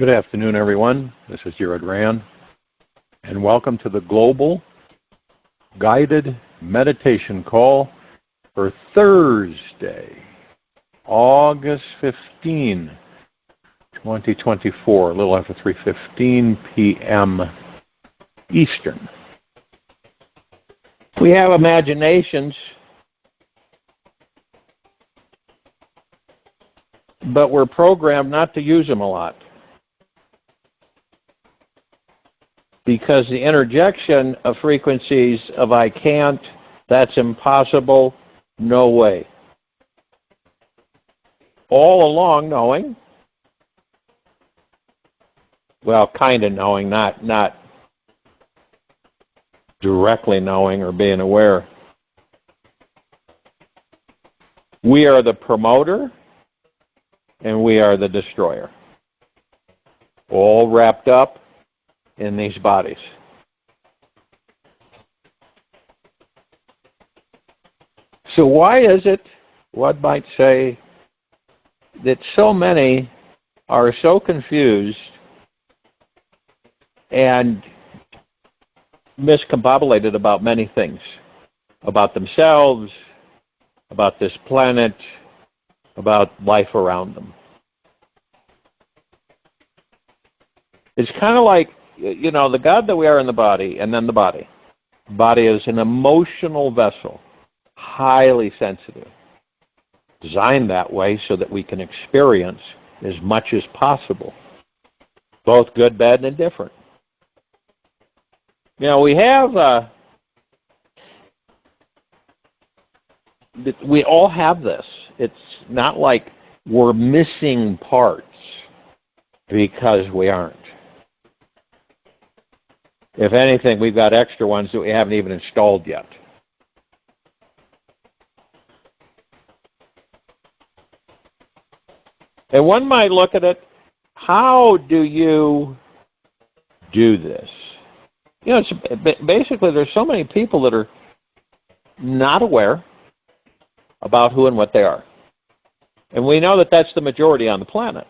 Good afternoon, everyone. This is your RAND, and welcome to the Global Guided Meditation Call for Thursday, August 15, 2024, a little after 3:15 p.m. Eastern. We have imaginations, but we're programmed not to use them a lot, because the interjection of frequencies of I can't, that's impossible, no way. All along knowing, well, kind of knowing, not directly knowing or being aware. We are the promoter and we are the destroyer, all wrapped up in these bodies. So why is it, one might say, that so many are so confused and miscombobulated about many things, about themselves, about this planet, about life around them? It's kind of like, the God that we are in the body, and then the body. The body is an emotional vessel, highly sensitive, designed that way so that we can experience as much as possible, both good, bad, and indifferent. We all have this. It's not like we're missing parts because we aren't. If anything, we've got extra ones that we haven't even installed yet. And one might look at it, how do you do this? Basically, there's so many people that are not aware about who and what they are. And we know that that's the majority on the planet.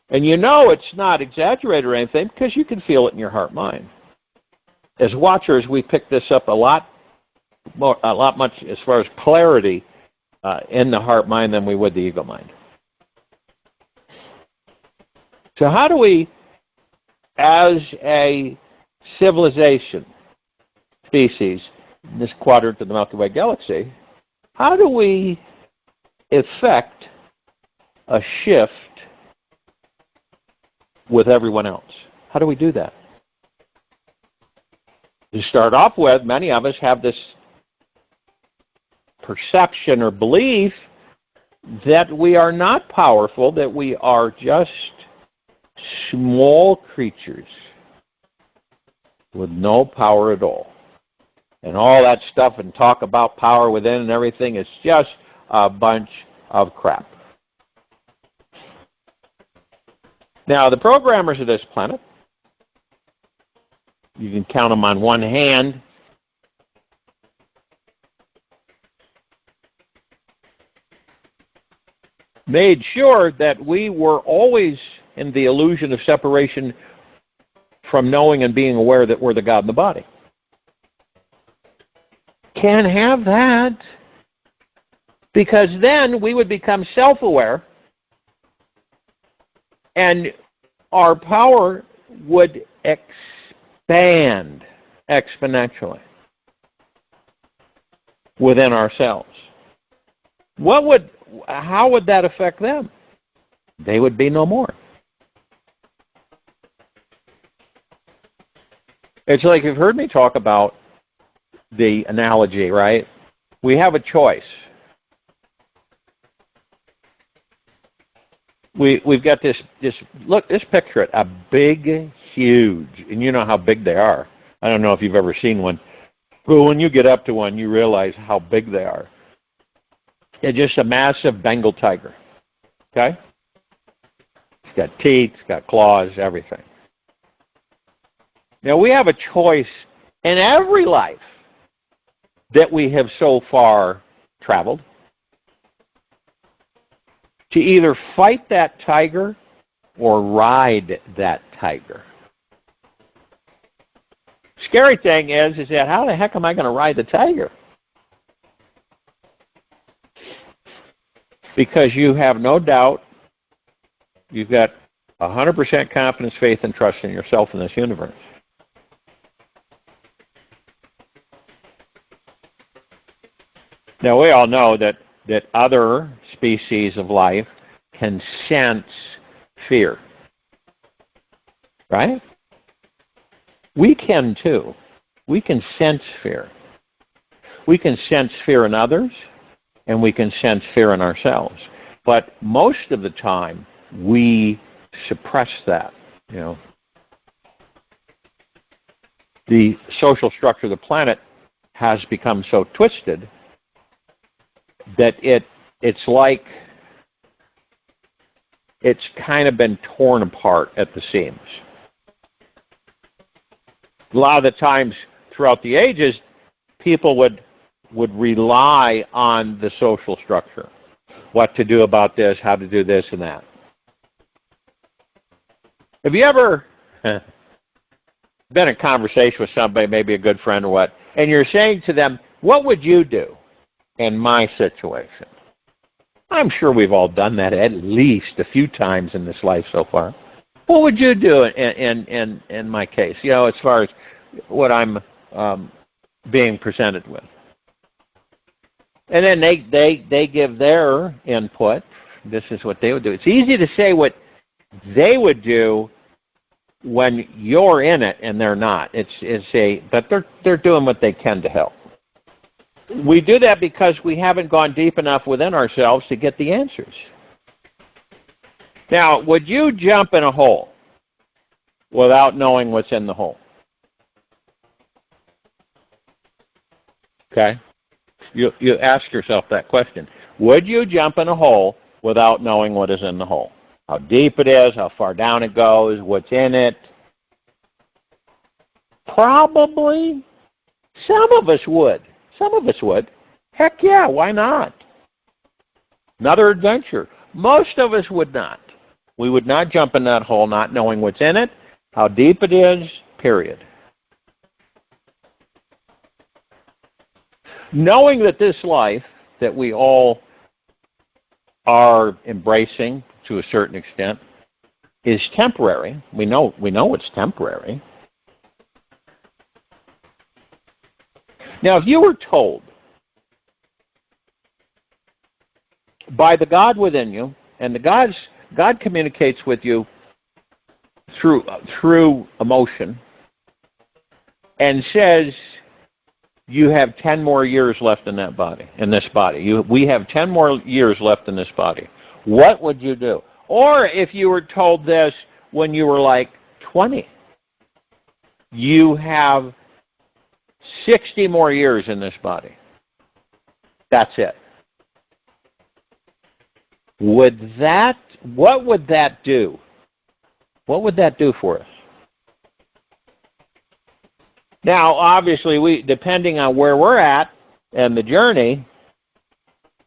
And it's not exaggerated or anything because you can feel it in your heart-mind. As watchers, we pick this up a lot much as far as clarity in the heart-mind than we would the ego-mind. So how do we, as a civilization, species, in this quadrant of the Milky Way galaxy, how do we effect a shift with everyone else? How do we do that? To start off with, many of us have this perception or belief that we are not powerful, that we are just small creatures with no power at all. And all that stuff and talk about power within and everything is just a bunch of crap. Now, the programmers of this planet, you can count them on one hand, made sure that we were always in the illusion of separation from knowing and being aware that we're the God in the body. Can't have that, because then we would become self-aware and our power would expand exponentially within ourselves. How would that affect them? They would be no more. It's like you've heard me talk about the analogy, right? We have a choice. We've got this, look, this picture, a big, huge, and you know how big they are. I don't know if you've ever seen one, but when you get up to one, you realize how big they are. It's just a massive Bengal tiger, okay? It's got teeth, it's got claws, everything. Now, we have a choice in every life that we have so far traveled to either fight that tiger or ride that tiger. Scary thing is that how the heck am I going to ride the tiger? Because you have no doubt, you've got 100% confidence, faith, and trust in yourself in this universe. Now, we all know that other species of life can sense fear. Right? We can too. We can sense fear. We can sense fear in others, and we can sense fear in ourselves. But most of the time, we suppress that. You know, the social structure of the planet has become so twisted that it's like it's kind of been torn apart at the seams. A lot of the times throughout the ages, people would rely on the social structure. What to do about this, how to do this and that. Have you ever been in conversation with somebody, maybe a good friend or what, and you're saying to them, what would you do in my situation? I'm sure we've all done that at least a few times in this life so far. What would you do in my case? You know, as far as what I'm being presented with. And then they give their input. This is what they would do. It's easy to say what they would do when you're in it and they're not. But they're doing what they can to help. We do that because we haven't gone deep enough within ourselves to get the answers. Now, would you jump in a hole without knowing what's in the hole? Okay? You ask yourself that question. Would you jump in a hole without knowing what is in the hole? How deep it is, how far down it goes, what's in it? Probably some of us would. Some of us would. Heck yeah, why not? Another adventure. Most of us would not. We would not jump in that hole not knowing what's in it, how deep it is, period. Knowing that this life that we all are embracing to a certain extent is temporary. We know it's temporary. Now, if you were told by the God within you, and God communicates with you through emotion, and says you have 10 more years left in that body, in this body. We have 10 more years left in this body. What would you do? Or if you were told this when you were like 20, you have 60 more years in this body. That's it. What would that do? What would that do for us? Now, obviously, depending on where we're at and the journey,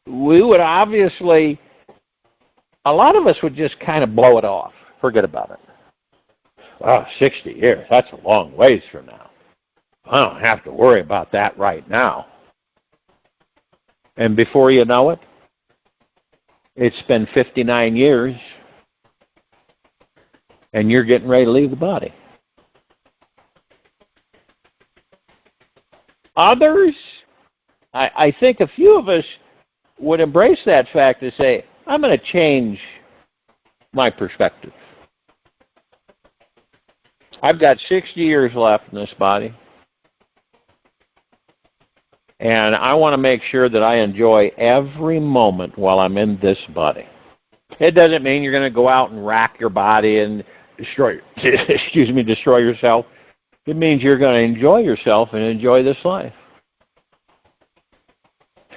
we would obviously, a lot of us would just kind of blow it off. Forget about it. Oh, 60 years, that's a long ways from now. I don't have to worry about that right now. And before you know it, it's been 59 years, and you're getting ready to leave the body. Others, I think a few of us would embrace that fact to say, I'm going to change my perspective. I've got 60 years left in this body, and I want to make sure that I enjoy every moment while I'm in this body. It doesn't mean you're going to go out and rack your body and destroy yourself. It means you're going to enjoy yourself and enjoy this life.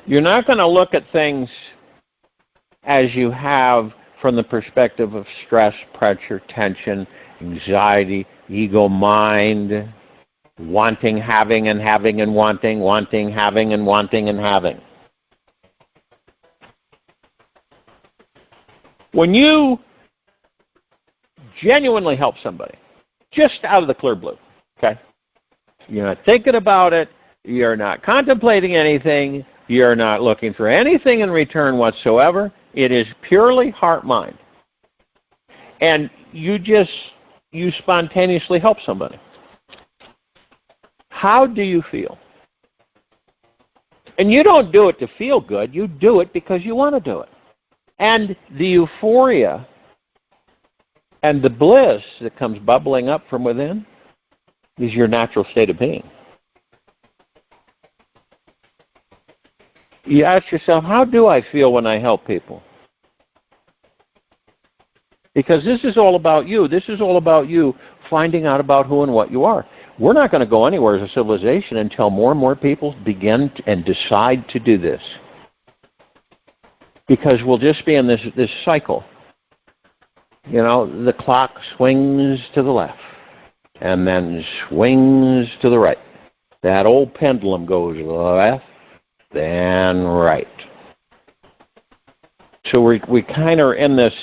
You're not going to look at things as you have from the perspective of stress, pressure, tension, anxiety, ego, mind, wanting, having, and having, and wanting, wanting, having, and wanting, and having. When you genuinely help somebody, just out of the clear blue, okay? You're not thinking about it. You're not contemplating anything. You're not looking for anything in return whatsoever. It is purely heart-mind. And you spontaneously help somebody. How do you feel? And you don't do it to feel good. You do it because you want to do it. And the euphoria and the bliss that comes bubbling up from within is your natural state of being. You ask yourself, how do I feel when I help people? Because this is all about you. This is all about you finding out about who and what you are. We're not going to go anywhere as a civilization until more and more people begin and decide to do this. Because we'll just be in this cycle. You know, the clock swings to the left and then swings to the right. That old pendulum goes left, then right. So we kind of are in this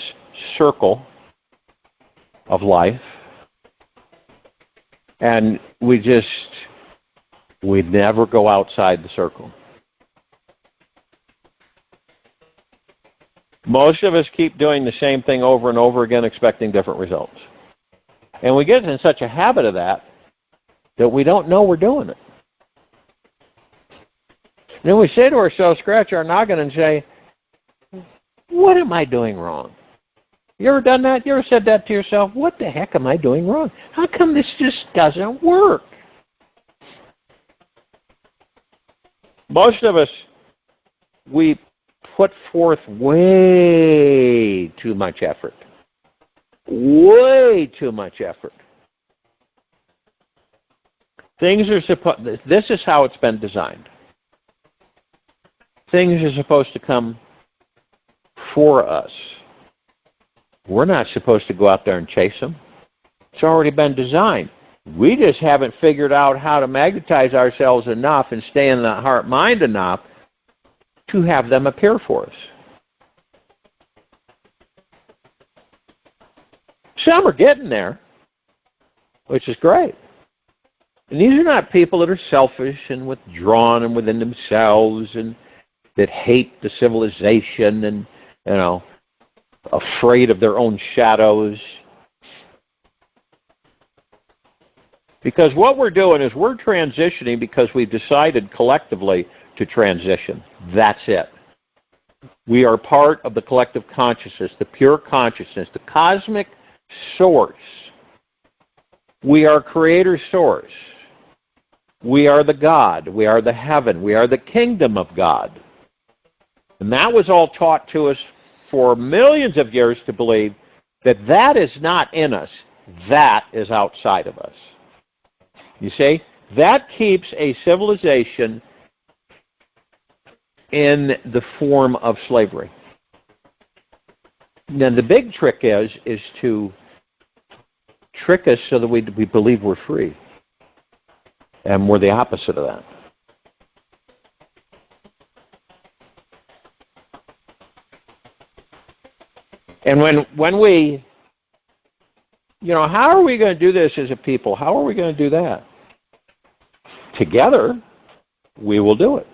circle of life, and we never go outside the circle. Most of us keep doing the same thing over and over again, expecting different results. And we get in such a habit of that we don't know we're doing it. And then we say to ourselves, scratch our noggin and say, what am I doing wrong? You ever done that? You ever said that to yourself? What the heck am I doing wrong? How come this just doesn't work? Most of us, we put forth way too much effort. Way too much effort. This is how it's been designed. Things are supposed to come for us. We're not supposed to go out there and chase them. It's already been designed. We just haven't figured out how to magnetize ourselves enough and stay in the heart-mind enough to have them appear for us. Some are getting there, which is great. And these are not people that are selfish and withdrawn and within themselves and that hate the civilization and, afraid of their own shadows. Because what we're doing is we're transitioning because we've decided collectively to transition. That's it. We are part of the collective consciousness, the pure consciousness, the cosmic source. We are creator source. We are the God. We are the heaven. We are the kingdom of God. And that was all taught to us for millions of years to believe that is not in us. That is outside of us. You see? That keeps a civilization in the form of slavery. Now the big trick is to trick us so that we believe we're free. And we're the opposite of that. And when we, how are we going to do this as a people? How are we going to do that? Together, we will do it.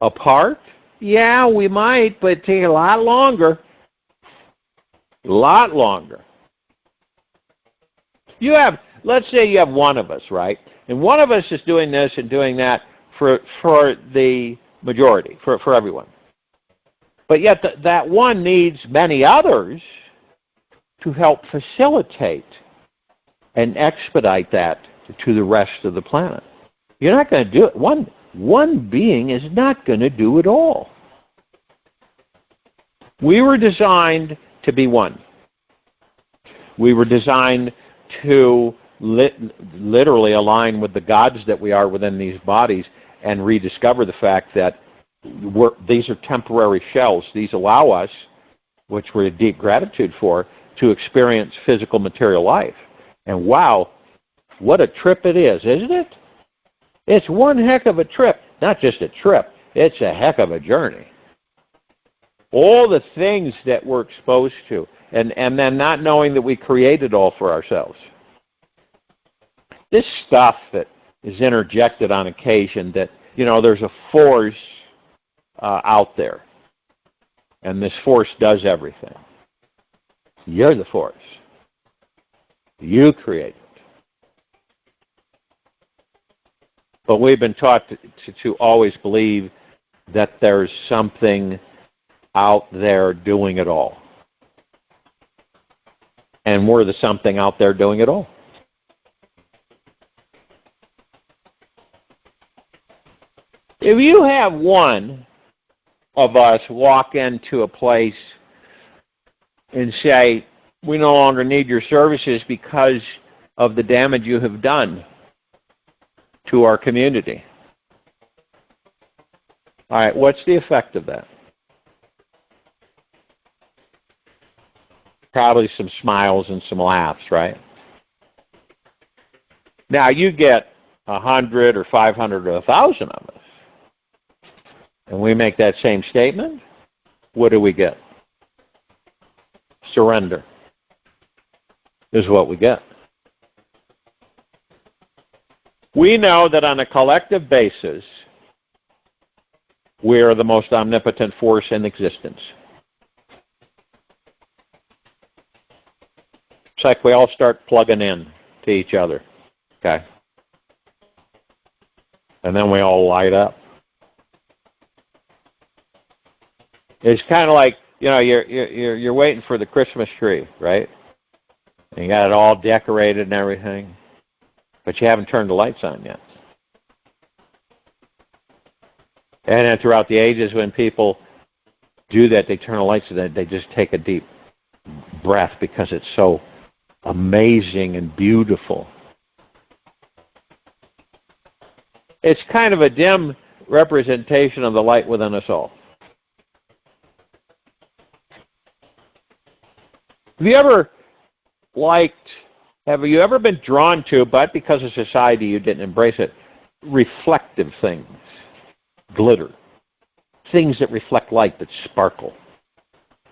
Apart? Yeah, we might, but it take a lot longer. A lot longer. Let's say you have one of us, right? And one of us is doing this and doing that for the majority, for everyone. But yet that one needs many others to help facilitate and expedite that to the rest of the planet. You're not going to do it. One being is not going to do it all. We were designed to be one. We were designed to literally align with the gods that we are within these bodies and rediscover the fact that these are temporary shells. These allow us, which we're in deep gratitude for, to experience physical material life. And wow, what a trip it is, isn't it? It's one heck of a trip. Not just a trip, it's a heck of a journey. All the things that we're exposed to, and then not knowing that we created all for ourselves. This stuff that is interjected on occasion that, there's a force out there, and this force does everything. You're the force. You create it. But we've been taught to always believe that there's something out there doing it all. And we're the something out there doing it all. If you have one of us walk into a place and say, we no longer need your services because of the damage you have done to our community. All right, what's the effect of that? Probably some smiles and some laughs, right? Now, you get 100 or 500 or 1,000 of us, and we make that same statement, what do we get? Surrender is what we get. We know that on a collective basis, we are the most omnipotent force in existence. It's like we all start plugging in to each other, okay? And then we all light up. It's kind of like, you're waiting for the Christmas tree, right? And you got it all decorated and everything, but you haven't turned the lights on yet. And then throughout the ages, when people do that, they turn the lights on, they just take a deep breath because it's so amazing and beautiful. It's kind of a dim representation of the light within us all. Have you ever been drawn to, but because of society you didn't embrace it, reflective things, glitter, things that reflect light, that sparkle?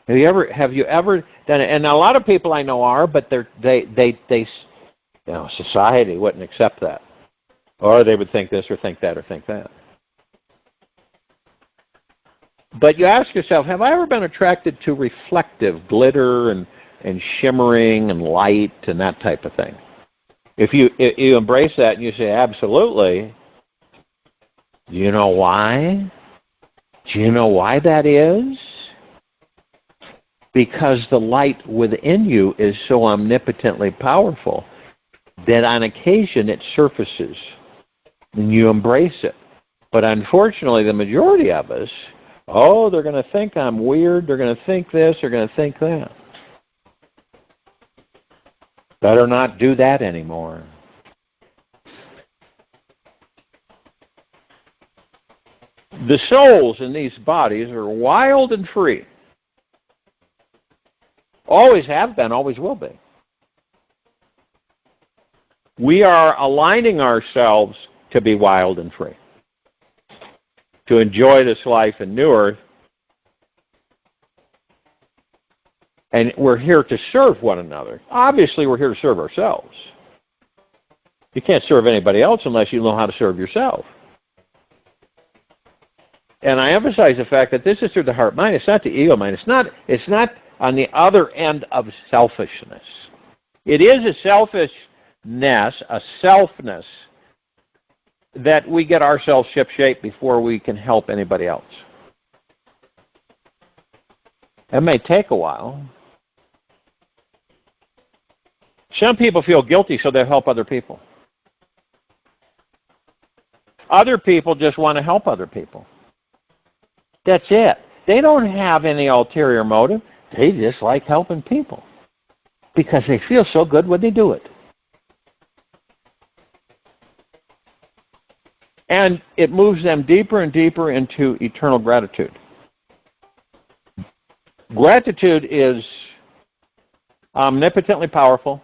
Have you ever done it? And a lot of people I know are, but society wouldn't accept that. Or they would think this or think that or think that. But you ask yourself, have I ever been attracted to reflective glitter and shimmering and light and that type of thing? If you embrace that and you say, absolutely, do you know why? Do you know why that is? Because the light within you is so omnipotently powerful that on occasion it surfaces and you embrace it. But unfortunately, the majority of us, they're going to think I'm weird, they're going to think this, they're going to think that. Better not do that anymore. The souls in these bodies are wild and free. Always have been, always will be. We are aligning ourselves to be wild and free, to enjoy this life in New Earth. And we're here to serve one another. Obviously, we're here to serve ourselves. You can't serve anybody else unless you know how to serve yourself. And I emphasize the fact that this is through the heart mind. It's not the ego mind. It's not on the other end of selfishness. It is a selfishness, a selfness, that we get ourselves ship-shape before we can help anybody else. It may take a while. Some people feel guilty, so they'll help other people. Other people just want to help other people. That's it. They don't have any ulterior motive. They just like helping people because they feel so good when they do it. And it moves them deeper and deeper into eternal gratitude. Gratitude is omnipotently powerful.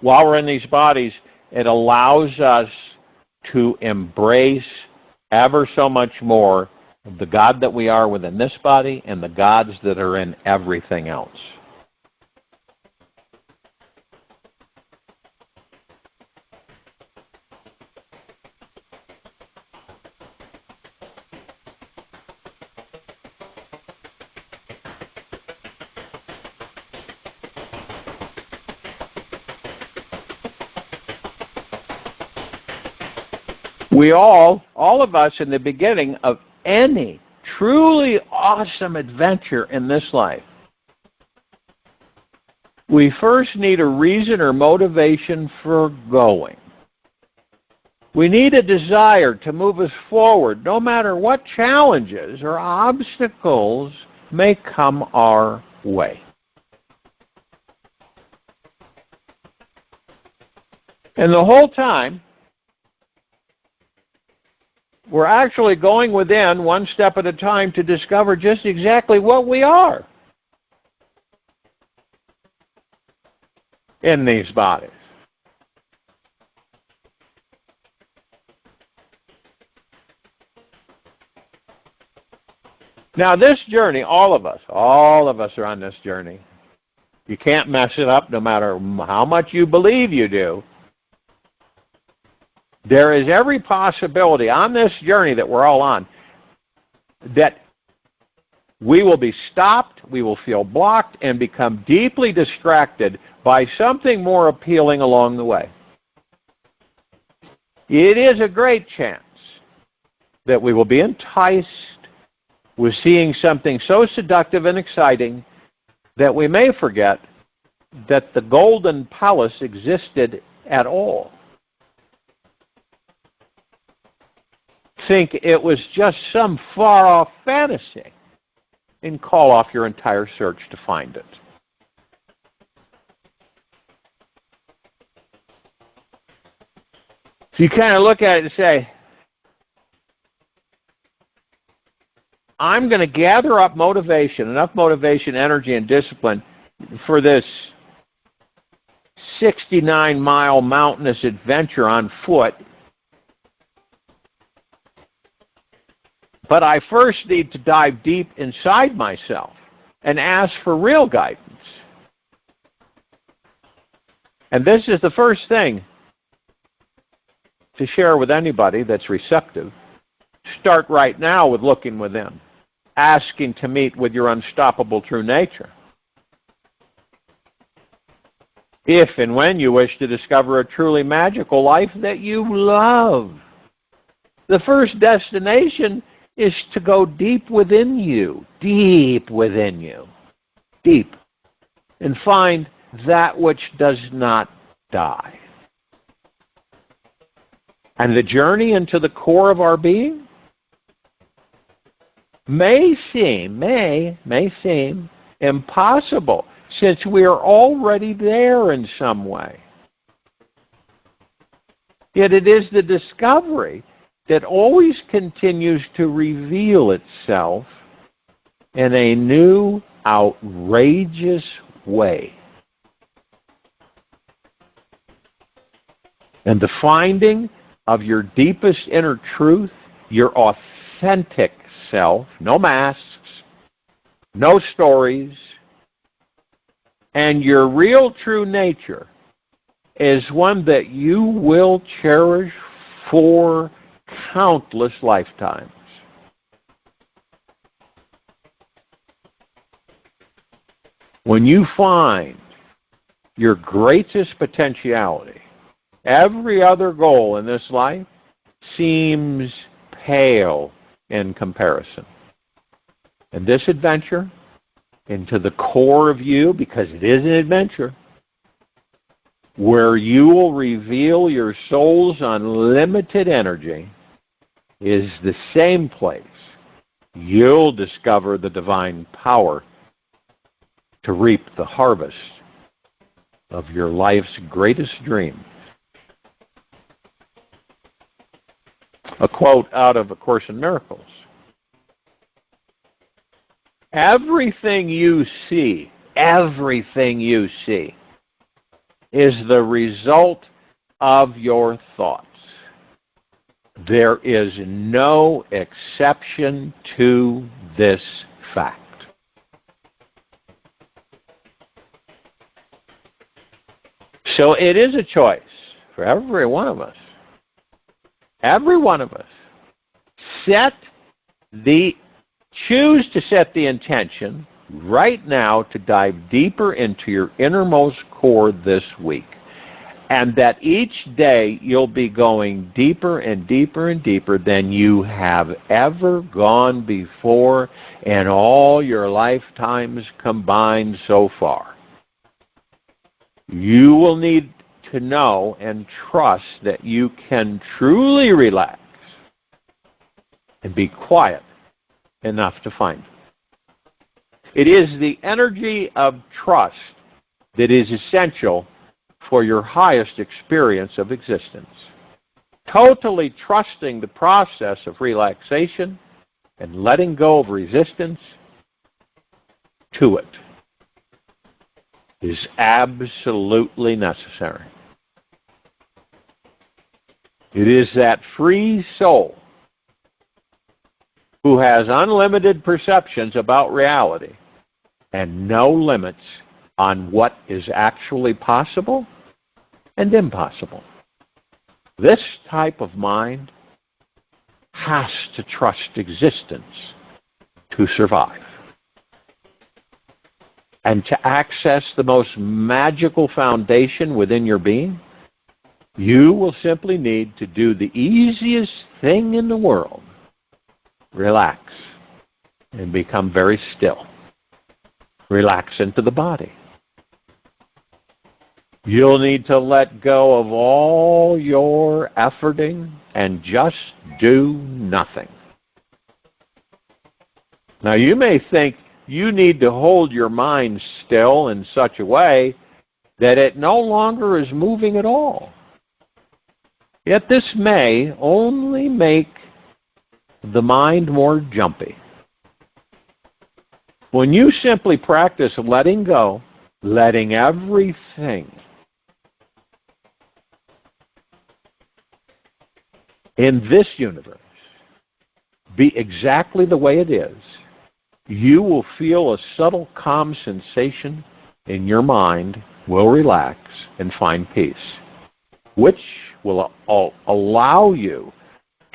While we're in these bodies, it allows us to embrace ever so much more of the God that we are within this body and the gods that are in everything else. We all of us in the beginning of any truly awesome adventure in this life, we first need a reason or motivation for going. We need a desire to move us forward no matter what challenges or obstacles may come our way. And the whole time, we're actually going within one step at a time to discover just exactly what we are in these bodies. Now this journey, all of us are on this journey. You can't mess it up no matter how much you believe you do. There is every possibility on this journey that we're all on that we will be stopped, we will feel blocked, and become deeply distracted by something more appealing along the way. It is a great chance that we will be enticed with seeing something so seductive and exciting that we may forget that the Golden Palace existed at all. Think it was just some far-off fantasy and call off your entire search to find it. So you kind of look at it and say, I'm going to gather up motivation, enough motivation, energy, and discipline for this 69-mile mountainous adventure on foot. But I first need to dive deep inside myself and ask for real guidance. And this is the first thing to share with anybody that's receptive. Start right now with looking within, asking to meet with your unstoppable true nature. If and when you wish to discover a truly magical life that you love, the first destination is to go deep within you, deep, and find that which does not die. And the journey into the core of our being may seem impossible, since we are already there in some way. Yet it is the discovery that always continues to reveal itself in a new, outrageous way. And the finding of your deepest inner truth, your authentic self, no masks, no stories, and your real true nature is one that you will cherish for countless lifetimes. When you find your greatest potentiality, every other goal in this life seems pale in comparison. And this adventure into the core of you, because it is an adventure, where you will reveal your soul's unlimited energy, is the same place you'll discover the divine power to reap the harvest of your life's greatest dream. A quote out of A Course in Miracles. Everything you see is the result of your thoughts. There is no exception to this fact. So it is a choice for every one of us. Every one of us. Choose to set the intention right now to dive deeper into your innermost core this week. And that each day you'll be going deeper and deeper and deeper than you have ever gone before in all your lifetimes combined so far. You will need to know and trust that you can truly relax and be quiet enough to find it. It is the energy of trust that is essential for your highest experience of existence. Totally trusting the process of relaxation and letting go of resistance to it is absolutely necessary. It is that free soul who has unlimited perceptions about reality and no limits on what is actually possible and impossible. This type of mind has to trust existence to survive. And to access the most magical foundation within your being, you will simply need to do the easiest thing in the world. Relax and become very still. Relax into the body. You'll need to let go of all your efforting and just do nothing. Now you may think you need to hold your mind still in such a way that it no longer is moving at all. Yet this may only make the mind more jumpy. When you simply practice letting go, letting everything in this universe be exactly the way it is, you will feel a subtle calm sensation in your mind will relax and find peace, which will allow you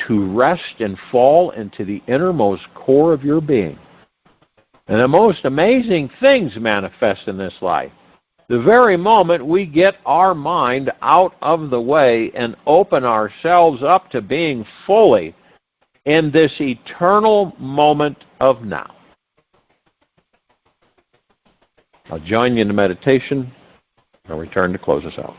to rest and fall into the innermost core of your being. And the most amazing things manifest in this life. The very moment we get our mind out of the way and open ourselves up to being fully in this eternal moment of now. I'll join you in the meditation. I'll return to close us out.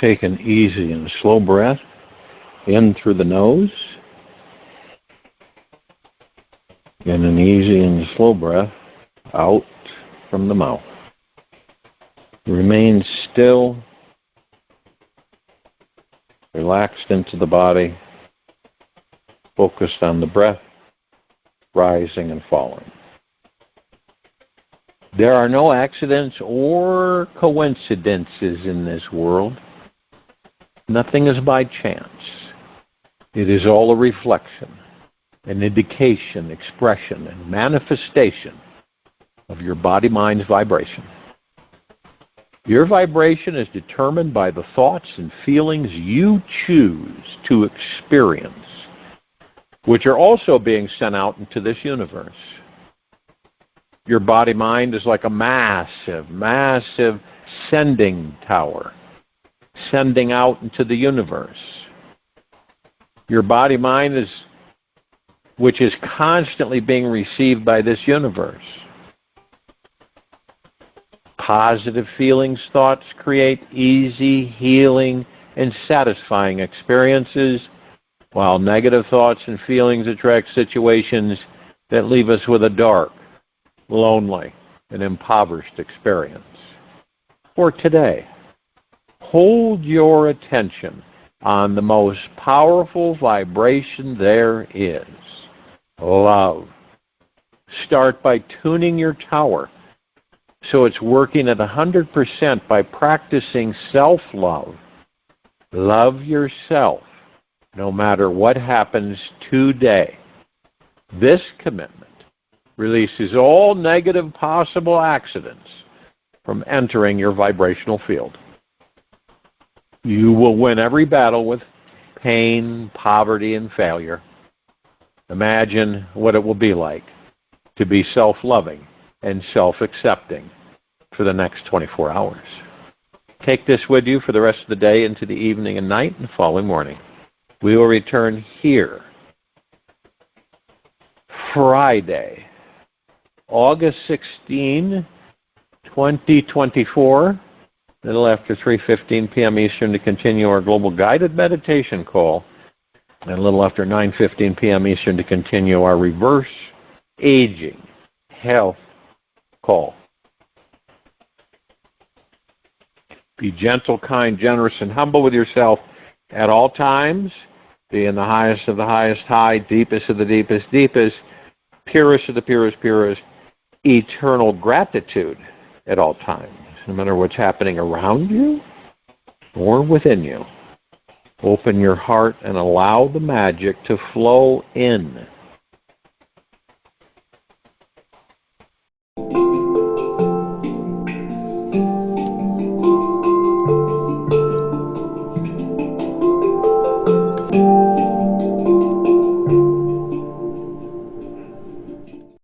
Take an easy and slow breath in through the nose, and an easy and slow breath out from the mouth. Remain still, relaxed into the body, focused on the breath, rising and falling. There are no accidents or coincidences in this world. Nothing is by chance. It is all a reflection, an indication, expression, and manifestation of your body-mind's vibration. Your vibration is determined by the thoughts and feelings you choose to experience, which are also being sent out into this universe. Your body-mind is like a massive, massive sending tower, sending out into the universe. Your body-mind is, which is constantly being received by this universe. Positive feelings, thoughts create easy, healing, and satisfying experiences, while negative thoughts and feelings attract situations that leave us with a dark, lonely, and impoverished experience. For today, hold your attention on the most powerful vibration there is, love. Start by tuning your tower so it's working at 100% by practicing self-love. Love yourself no matter what happens today. This commitment releases all negative possible accidents from entering your vibrational field. You will win every battle with pain, poverty, and failure. Imagine what it will be like to be self-loving and self-accepting for the next 24 hours. Take this with you for the rest of the day into the evening and night and the following morning. We will return here Friday, August 16, 2024, a little after 3:15 p.m. Eastern to continue our global guided meditation call, and a little after 9:15 p.m. Eastern to continue our reverse aging health call. Be gentle, kind, generous, and humble with yourself at all times. Be in the highest of the highest high, deepest of the deepest deepest, purest of the purest purest, eternal gratitude at all times, no matter what's happening around you or within you. Open your heart and allow the magic to flow in